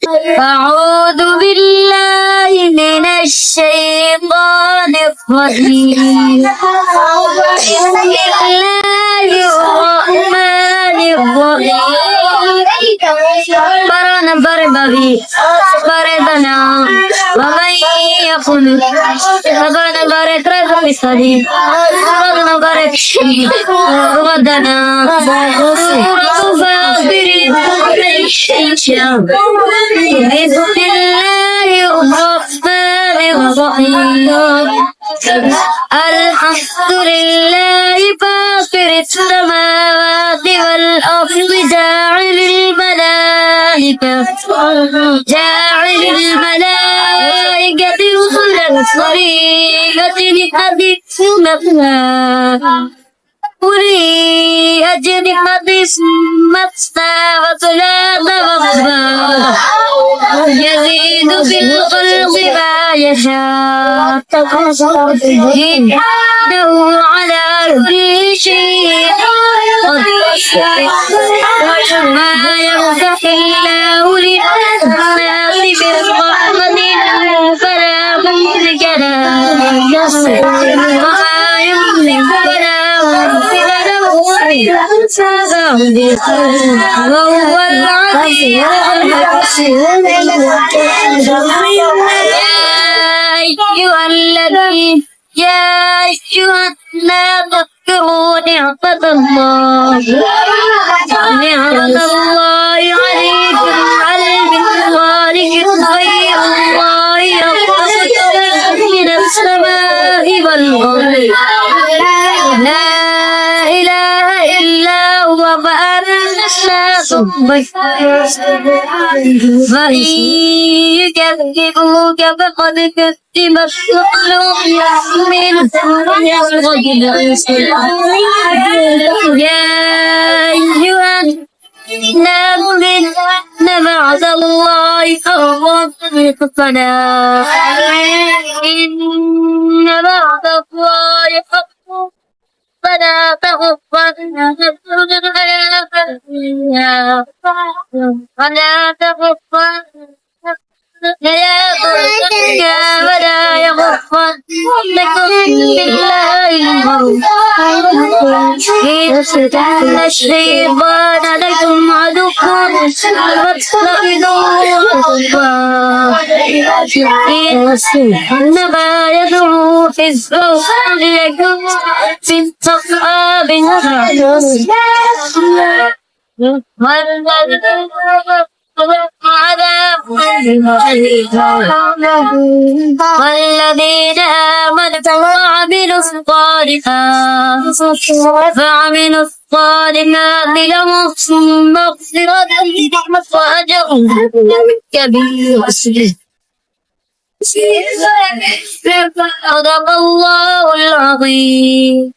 أعوذ بالله من الشيطان الرجيم. بسم الله الرحمن الرحيم. برنا بربغي بردنا ومن يقول برنا برد رد بصديق برنا برد شيء ردنا بسم الله الرحمن الرحيم. الحمد لله فاطر السماوات والأرض جاعل الملائكة رسلا طريقة لحديث مثنى أولي أجنحة مثنى وثلاث ورباع يزيد في الخلق ما يشاء إنه على كل شيء قدير. ما يفتح الله للناس من رحمة فلا ممسك لها وما يمسك فلا ممسك له وهو العزيز الحكيم. يا أيها الناس اذكروا نعمة الله عليكم هل من خالق غير الله يرزقكم من السماء والأرض لا إله إلا هو فأنا فإن يكذبوك فقد كذب الرسل من قبلك. يا أيها الناس إن بعد الله حق إن بعد الله حق فلا تغفرن ولا يغفر لكم بالله إن الشيطان لكم عدو فاتخذوه إنما يدعو حزبه ليكن في الصحاب والذين آمنوا وعملوا الصالحات لهم مغفرة وأجر كبير. صدق الله العظيم.